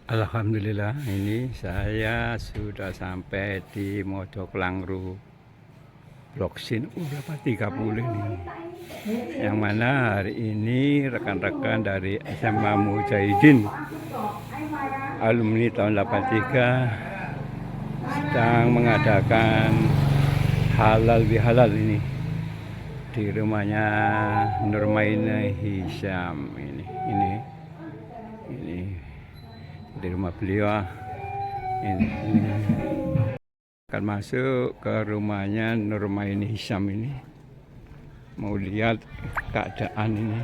Alhamdulillah, ini saya sudah sampai di Mojoklangru Bloksin berapa 30 ini. Yang mana hari ini rekan-rekan dari SMA Mujahidin alumni tahun 83 sedang mengadakan halal bihalal ini di rumahnya Nurmaini Hisham ini di rumah beliau ini akan masuk ke rumahnya Nurmaini Hisham ini, mau lihat keadaan ini.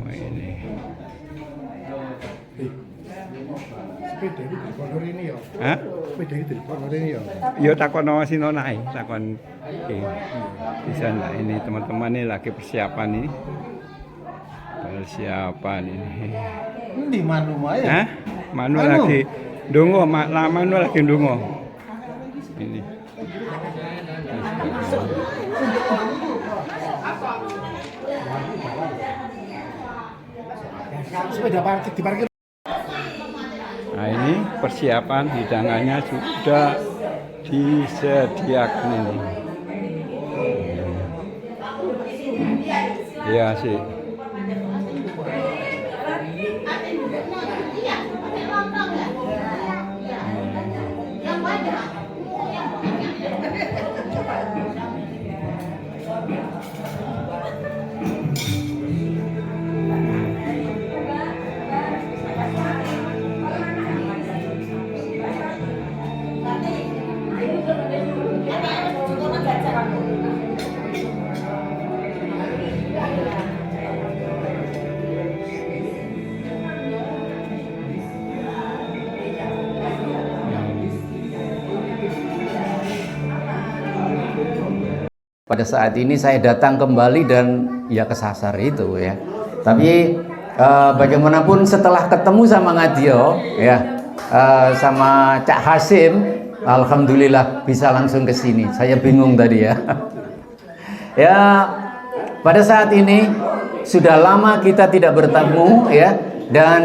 Ini sepeda itu dilipor ini ya. hah? Sepeda itu dilipor ini ya. Yo takon sinonai, takon di sana. Ini teman-teman ini lagi persiapan ini. Persiapan ini. Di manu ya? Hah? Manu lagi dungo, manu lagi dungo. Ini. Sepeda parkir di parkir. Nah ini persiapan hidangannya sudah disediakan ini. Iya sih. Pada saat ini saya datang kembali dan ya kesasar itu ya. Tapi bagaimanapun setelah ketemu sama Ngadio ya, sama Cak Hasim, alhamdulillah bisa langsung ke sini. Saya bingung tadi ya. Ya, pada saat ini sudah lama kita tidak bertemu ya, dan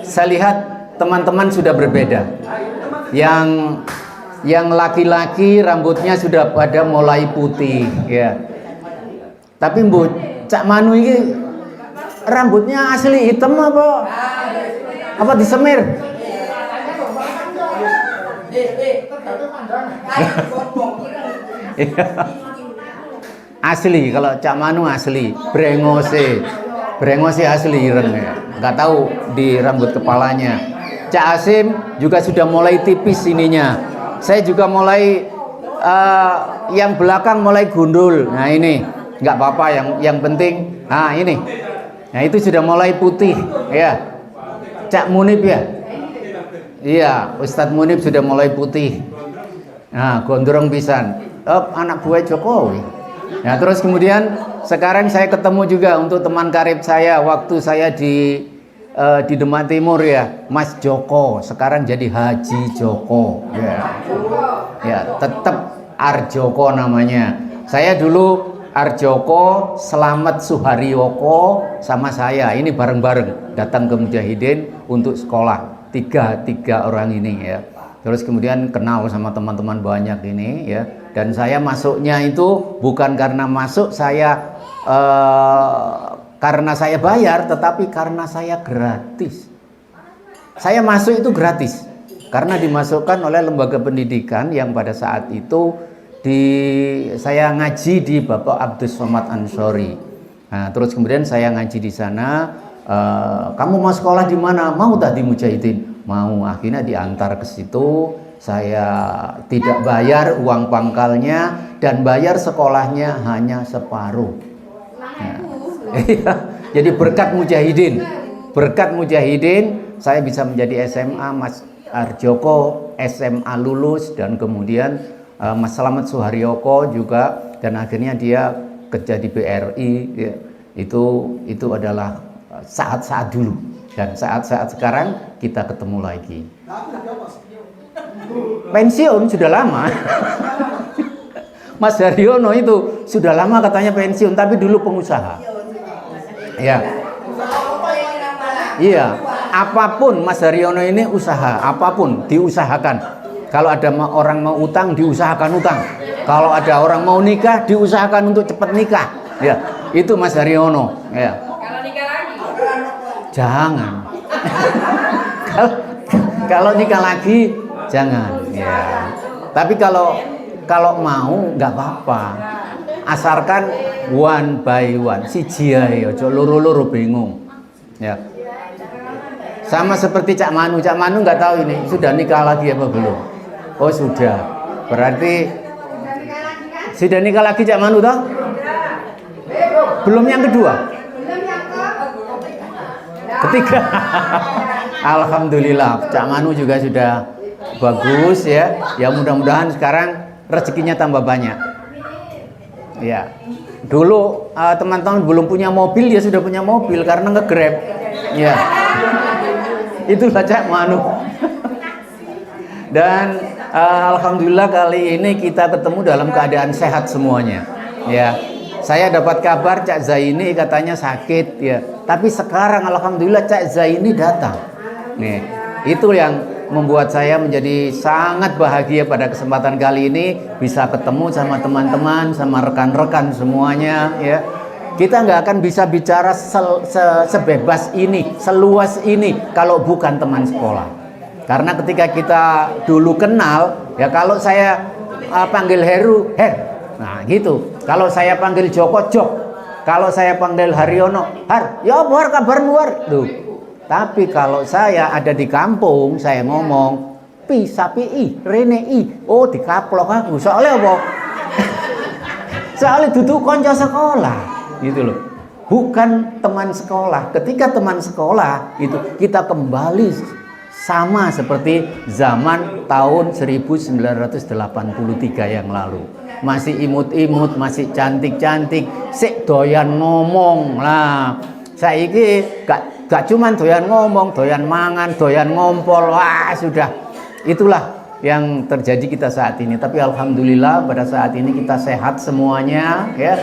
saya lihat teman-teman sudah berbeda. Yang laki-laki rambutnya sudah pada mulai putih ya. Tapi Bu Cak Manu ini rambutnya asli hitam apa disemir? Asli, kalau Cak Manu asli, brengose asli ireng ya. Nggak tahu di rambut kepalanya. Cak Hasim juga sudah mulai tipis ininya. Saya juga mulai yang belakang mulai gundul. Nah ini nggak apa-apa, yang penting. Nah ini, nah itu sudah mulai putih ya. Cak Munib ya, iya Ustadz Munib sudah mulai putih. Nah gondrong pisan. Anak buah Jokowi. Nah terus kemudian sekarang saya ketemu juga untuk teman karib saya waktu saya di Demak Timur ya, Mas Joko, sekarang jadi Haji Joko ya, tetap Arjoko namanya. Saya dulu Arjoko, Slamet Suharyoko sama saya ini bareng-bareng datang ke Mujahidin untuk sekolah, tiga orang ini ya. Terus kemudian kenal sama teman-teman banyak ini ya, dan saya masuknya itu bukan karena masuk saya karena saya bayar, tetapi karena saya gratis. Saya masuk itu gratis karena dimasukkan oleh lembaga pendidikan yang pada saat itu saya ngaji di Bapak Abdus Somad Ansori. Nah, terus kemudian saya ngaji di sana. Kamu mau sekolah di mana? Mau tak di Mujahidin? Mau. Akhirnya diantar ke situ. Saya tidak bayar uang pangkalnya dan bayar sekolahnya hanya separuh. Nah, jadi berkat Mujahidin saya bisa menjadi SMA. Mas Arjoko SMA lulus, dan kemudian Mas Slamet Suharyoko juga, dan akhirnya dia kerja di BRI ya. Itu adalah saat-saat dulu, dan saat-saat sekarang kita ketemu lagi. Pensiun sudah lama. Mas Haryono itu sudah lama katanya pensiun, tapi dulu pengusaha. Ya. Iya, apapun Mas Haryono ini usaha, apapun diusahakan. Kalau ada orang mau utang, diusahakan utang. Kalau ada orang mau nikah, diusahakan untuk cepat nikah. Ya, itu Mas Haryono. Ya. Kalau nikah lagi? Jangan. Kalau nikah lagi, jangan. Ya. Tapi kalau mau nggak apa-apa. Asalkan one by one, siji ae, aja loro-loro bingung. Ya. Sama seperti Cak Manu nggak tahu ini sudah nikah lagi apa belum. Oh sudah, berarti sudah nikah lagi Cak Manu toh? Belum yang kedua? Ketiga. Alhamdulillah, Cak Manu juga sudah bagus ya. Ya mudah-mudahan sekarang rezekinya tambah banyak. Ya, dulu teman-teman belum punya mobil, dia sudah punya mobil karena nge-Grab. Ya, itulah Cak Manu. Dan alhamdulillah kali ini kita ketemu dalam keadaan sehat semuanya. Ya, saya dapat kabar Cak Zaini katanya sakit ya. Tapi sekarang alhamdulillah Cak Zaini datang. Nih, itu yang membuat saya menjadi sangat bahagia pada kesempatan kali ini bisa ketemu sama teman-teman, sama rekan-rekan semuanya ya. Kita nggak akan bisa bicara sebebas ini, seluas ini kalau bukan teman sekolah. Karena ketika kita dulu kenal, ya kalau saya panggil Heru, Her. Nah gitu. Kalau saya panggil Joko, Jok. Kalau saya panggil Haryono, Har. Ya Har, kabar luar. Tuh. Tapi kalau saya ada di kampung, saya ngomong pi sapi i, rene i. Oh dikaplok aku. Soalnya apa? Soalnya duduk konco sekolah. Gitu loh. Bukan teman sekolah. Ketika teman sekolah itu kita kembali sama seperti zaman tahun 1983 yang lalu. Masih imut-imut, masih cantik-cantik, sik doyan ngomong lah. Saiki gak cuman doyan ngomong, doyan mangan, doyan ngompol. Wah, sudah. Itulah yang terjadi kita saat ini. Tapi alhamdulillah pada saat ini kita sehat semuanya ya.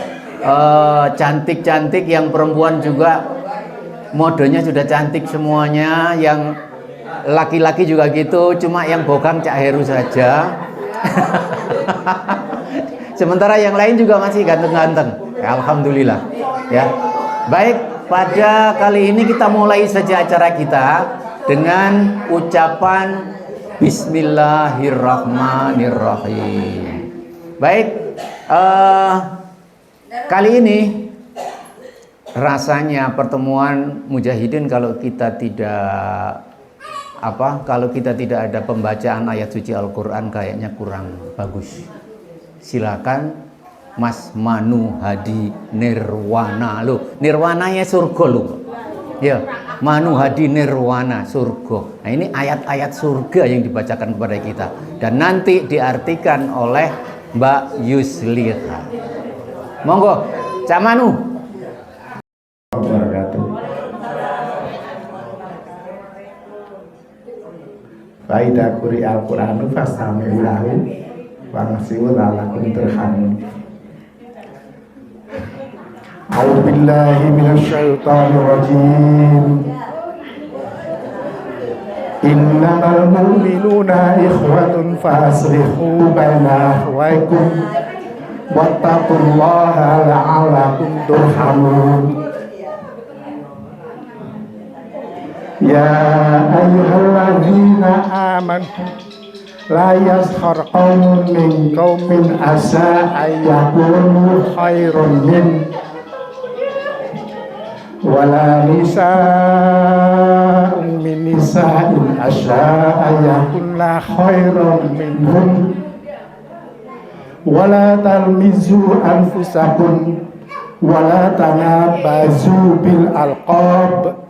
Cantik-cantik, yang perempuan juga modenya sudah cantik semuanya, yang laki-laki juga gitu, cuma yang bokang Cak Heru saja. Sementara yang lain juga masih ganteng-ganteng. Ya, alhamdulillah. Ya. Baik. Pada kali ini kita mulai saja acara kita dengan ucapan Bismillahirrahmanirrahim. Baik, kali ini rasanya pertemuan Mujahidin kalau kita tidak ada pembacaan ayat suci Al-Quran kayaknya kurang bagus. Silakan Mas Manu Hadi Nirwana. Loh, nirwananya surga loh. Ya, Manu Hadi Nirwana, surga. Nah, ini ayat-ayat surga yang dibacakan kepada kita dan nanti diartikan oleh Mbak Yusliha. Monggo, Cak Manu. Faida quri al-Qur'anu fastami'u lahu wa la'allakum turhamun. A'udzu billahi minasyaitonir rajim. Innamal mu'minuna ikhwatun faslihu baina akhwaykum wattaqullaha la'allakum turhamun. Ya ayyuhalladzina amanu la yaskhar qaumun min qaumin asa ayyakunu khairum min wala nisa'un min nisa'in asa ayyakunna khairum minhum wala talmizu anfusakum wala tanabazu bil alqab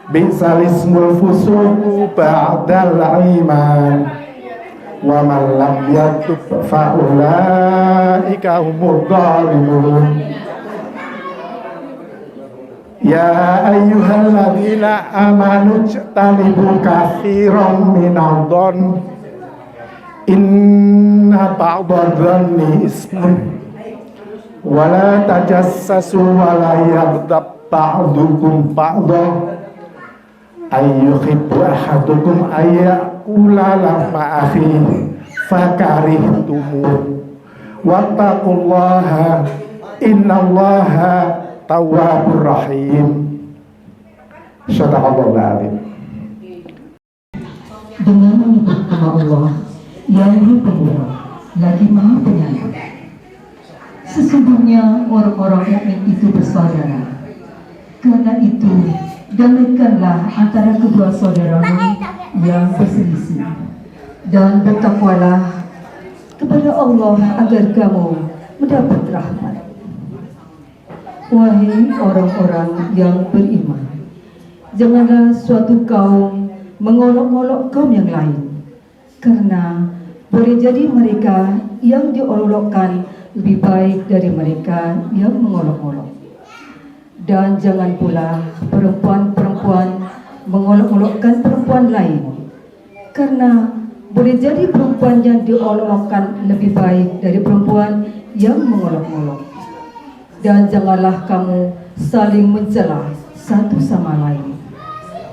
Bi'sal ismul fusuqu ba'dal iman wa man lam yatub fa ulaika humudz zalimun. Ya ayyuhalladzina amanu ijtanibu katsiran minadh-dhanni inna ba'dadh-dhanni ismun wa la tajassasu wa la yaghdab ba'dukum ba'da ayyuhibbu ahadukum ayyakula lahma akhihi fakarihtumu wattaqullaha innallaha tawwabur rahim. Sadaqallahul adzim. Dengan menyebut nama Allah yang Maha Pemurah lagi Maha Penyayang. Sesungguhnya orang-orang mukmin itu bersaudara. Karena itu damaikanlah antara kedua saudaramu yang berselisih, dan bertakwalah kepada Allah agar kamu mendapat rahmat. Wahai orang-orang yang beriman, janganlah suatu kaum mengolok-olok kaum yang lain, karena boleh jadi mereka yang diolok-olokkan lebih baik dari mereka yang mengolok-olok. Dan jangan pula perempuan-perempuan mengolok-olokkan perempuan lain, karena boleh jadi perempuan yang diolok-olokkan lebih baik dari perempuan yang mengolok-olok. Dan janganlah kamu saling mencela satu sama lain,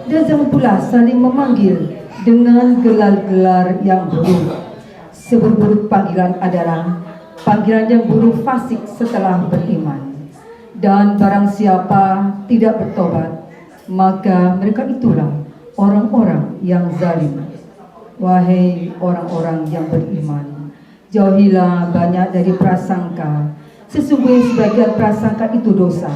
dan jangan pula saling memanggil dengan gelar-gelar yang buruk. Seburuk panggilan adalah panggilan yang buruk fasik setelah beriman. Dan barang siapa tidak bertobat, maka mereka itulah orang-orang yang zalim. Wahai orang-orang yang beriman, jauhilah banyak dari prasangka. Sesungguhnya sebagian prasangka itu dosa.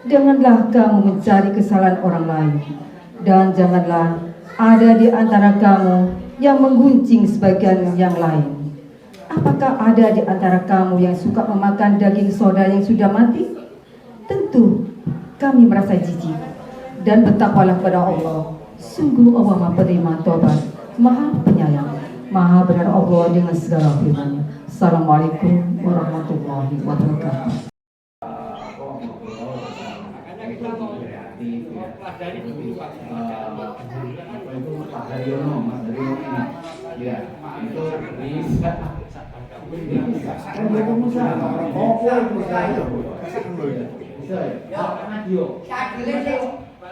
Janganlah kamu mencari kesalahan orang lain, dan janganlah ada di antara kamu yang mengguncing sebagian yang lain. Apakah ada di antara kamu yang suka memakan daging saudara yang sudah mati? Tentu kami merasa jijik. Dan bertakwalah kepada Allah. Sungguh Allah Maha penerima taubat, Maha penyayang, Maha benar Allah dengan segala firman-Nya. Assalamualaikum warahmatullahi wabarakatuh.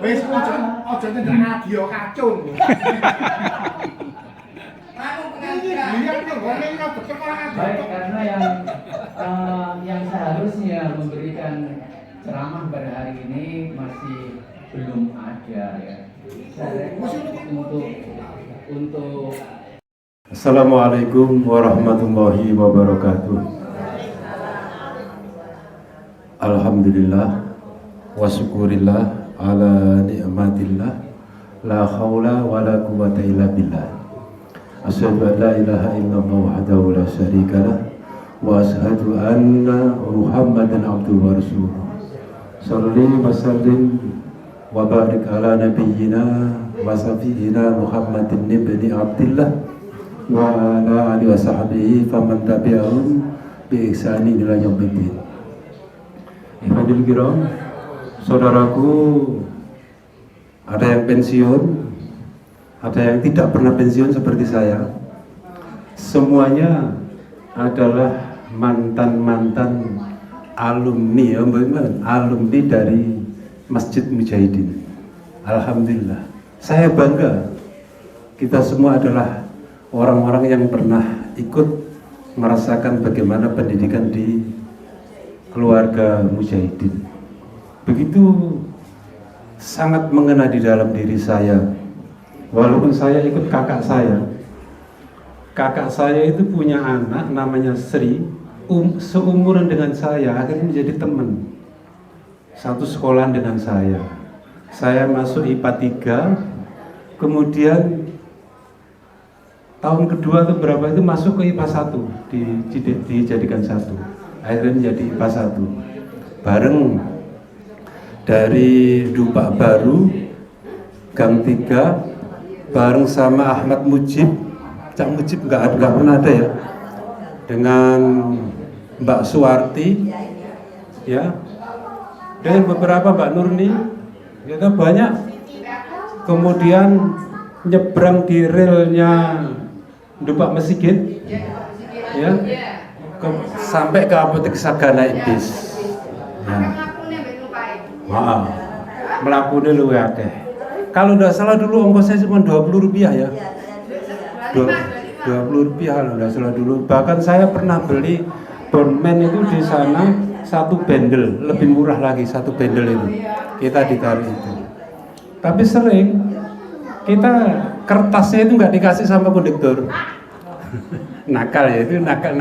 Wes ojo ndak radio kacung. Baik, karena yang seharusnya memberikan ceramah pada hari ini masih belum ada ya. Untuk Assalamualaikum warahmatullahi wabarakatuh. Alhamdulillah wa syukurillah ala ni'matillah, la haula wa la quwwata illa billah. Asyhadu an la ilaha illallah wahdahu la syarikalah wa asyhadu anna Muhammadan abduhu wa rasuluh. Shalli wa sallim wa barik ala nabiyyina wa safiina Muhammadin ibni Abdillah wa ala alihi wa sahbihi faman tabi'ahum bi ihsani ila yaumiddin. Ikhwanul kiram, saudaraku, ada yang pensiun, ada yang tidak pernah pensiun seperti saya. Semuanya adalah mantan-mantan alumni, alumni dari Masjid Mujahidin. Alhamdulillah, saya bangga. Kita semua adalah orang-orang yang pernah ikut merasakan bagaimana pendidikan di keluarga Mujahidin. Begitu sangat mengena di dalam diri saya. Walaupun saya ikut kakak saya itu punya anak namanya Sri, seumuran dengan saya, akhirnya menjadi teman, satu sekolah dengan saya. Saya masuk IPA 3, kemudian tahun kedua atau berapa itu masuk ke IPA 1, dijadikan satu, akhirnya menjadi IPA 1 bareng dari Dupak Baru Gang 3 bareng sama Ahmad Mujib. Cak Mujib nggak pernah ada ya, dengan Mbak Suwarti ya, dan beberapa Mbak Nurni, kita banyak. Kemudian nyebrang di relnya Dupak Mesigit ya, sampai ke Apotek Saga naik bis ya. Wah, melakukannya luwe akeh. Kalau tidak salah dulu ongkosnya cuma 20 rupiah ya. 20 rupiah kalau tidak salah dulu. Bahkan saya pernah beli bondman itu di sana satu bendel, lebih murah lagi satu bendel itu. Kita ditarik itu. Tapi sering kita kertasnya itu nggak dikasih sama kondektur. Nakal ya, itu nakal.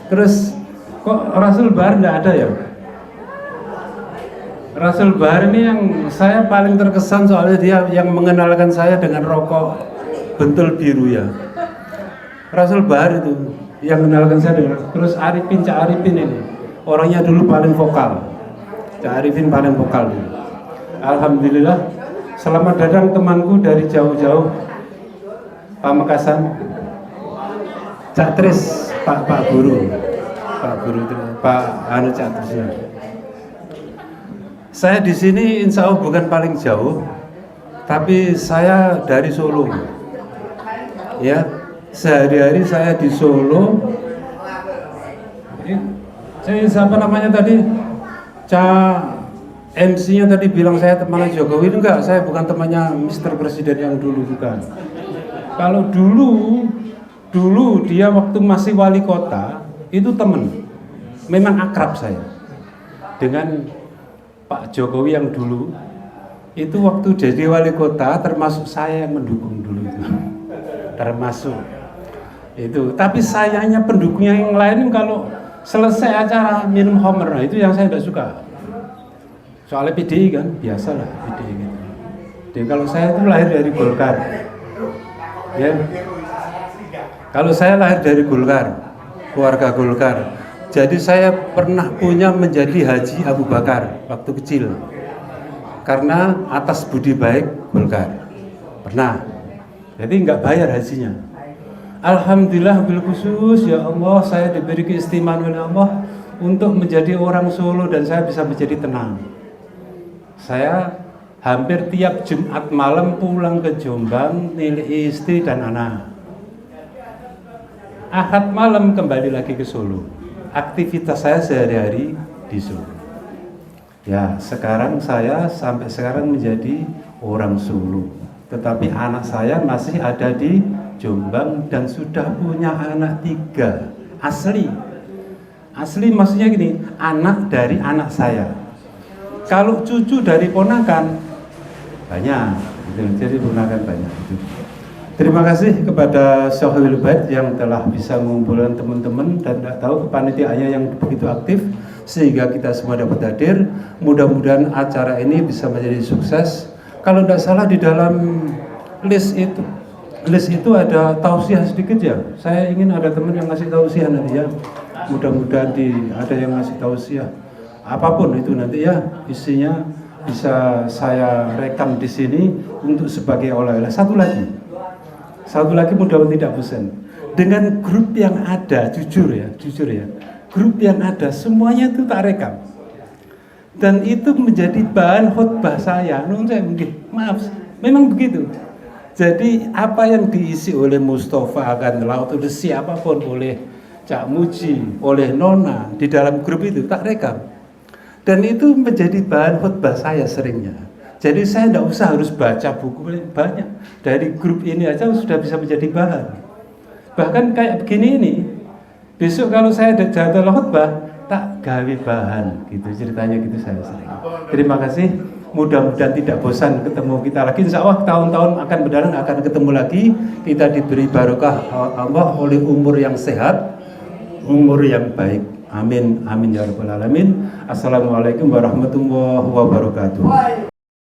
Terus kok Rasul Bahar nggak ada ya? Rasul Bahar ini yang saya paling terkesan soalnya dia yang mengenalkan saya dengan rokok bentul biru ya. Rasul Bahar itu yang mengenalkan saya dengan, terus Cak Arifin ini orangnya dulu paling vokal. Cak Arifin paling vokal dulu. Alhamdulillah, selamat datang temanku dari jauh-jauh Pamekasan. Cak Tris, Pak Guru, Pak Anu Cak Trisnya. Saya di sini insya Allah bukan paling jauh, tapi saya dari Solo. Ya, sehari-hari saya di Solo. Saya siapa namanya tadi? MC-nya tadi bilang saya temannya Jokowi. Enggak, saya bukan temannya Mr. Presiden yang dulu, bukan. Kalau dulu dia waktu masih wali kota itu teman, memang akrab saya dengan Pak Jokowi yang dulu itu waktu jadi wali kota, termasuk saya yang mendukung dulu itu, termasuk itu. Tapi sayangnya pendukungnya yang lain kalau selesai acara minum homer, nah itu yang saya tidak suka. Soalnya PDI kan, biasalah PDI gitu. Jadi kalau saya itu lahir dari Golkar, ya. Kalau saya lahir dari Golkar, keluarga Golkar. Jadi saya pernah punya menjadi Haji Abu Bakar waktu kecil. Karena atas budi baik Golkar. Pernah. Jadi nggak bayar hajinya. Alhamdulillah bil khusus ya Allah, saya diberi keistimewaan oleh Allah untuk menjadi orang Solo dan saya bisa menjadi tenang. Saya hampir tiap Jumat malam pulang ke Jombang nilai istri dan anak. Ahad malam kembali lagi ke Solo. Aktivitas saya sehari-hari di Solo. Ya, sekarang saya sampai sekarang menjadi orang Solo. Tetapi anak saya masih ada di Jombang dan sudah punya anak 3. Asli maksudnya gini, anak dari anak saya. Kalau cucu dari ponakan banyak, jadi ponakan banyak. Terima kasih kepada Sohibul Bait yang telah bisa mengumpulkan teman-teman dan tidak tahu kepanitiaannya yang begitu aktif sehingga kita semua dapat hadir. Mudah-mudahan acara ini bisa menjadi sukses. Kalau tidak salah di dalam list itu ada tausiah sedikit ya. Saya ingin ada teman yang ngasih tausiah nanti ya. Mudah-mudahan ada yang ngasih tausiah. Apapun itu nanti ya, isinya bisa saya rekam di sini untuk sebagai oleh-oleh. Satu lagi mudah-mudahan tidak bosan. Dengan grup yang ada, jujur ya, grup yang ada semuanya itu tak rekam. Dan itu menjadi bahan khutbah saya. Maaf, memang begitu. Jadi apa yang diisi oleh Mustafa akan laut itu siapapun, oleh Cak Muji, oleh Nona di dalam grup itu tak rekam. Dan itu menjadi bahan khutbah saya seringnya. Jadi saya tidak usah harus baca buku banyak. Dari grup ini aja sudah bisa menjadi bahan. Bahkan kayak begini ini, besok kalau saya ada jadwal khutbah, tak gawe bahan gitu ceritanya gitu saya sering. Terima kasih. Mudah-mudahan tidak bosan ketemu kita lagi. Insya Allah tahun-tahun akan berjalan akan ketemu lagi. Kita diberi barokah Allah oleh umur yang sehat, umur yang baik. Amin, amin ya rabbal alamin. Assalamualaikum warahmatullahi wabarakatuh.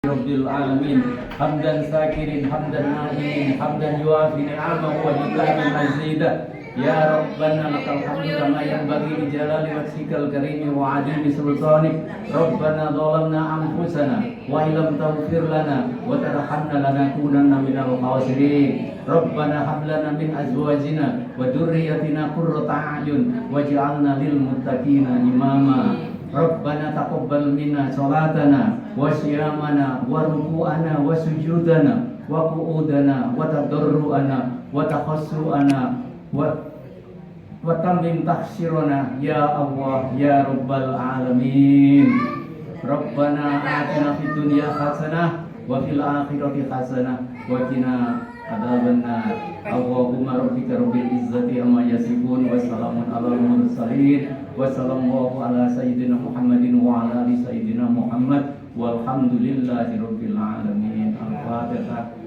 Rabbil alamin, hamdan sakirin, hamdan na'imin, hamdan yuafi ni'amahu wa yukafi mazidah. Ya Rabbana lakal hamdu kama yanbaghi li jalali wajhikal karim wa 'azimi sultanik. Rabbana dhalamna anfusana wa illam taghfir lana wa tarhamna lanakunanna minal khasirin. Rabbana hab lana min azwajina wa dhurriyyatina qurrata a'yun waj'alna lil muttaqina imama. Rabbana taqabbal minna salatana wa siyamana wa ruku'ana wa sujudana wa qu'udana wa tadarruana wa takhassuana wa tammim tahsirana ya Allah ya Rabbal alamin. Rabbana atina fid dunya hasanah wa fil akhirati hasanah wa qina adzabannar. Allahumma rabbika rabbil izzati amma yasifun wa salamun alal mursalin wa sallallahu ala sayyidina Muhammadin wa ala ali sayyidina Muhammad walhamdulillahi rabbil alamin. Al-Fatihah.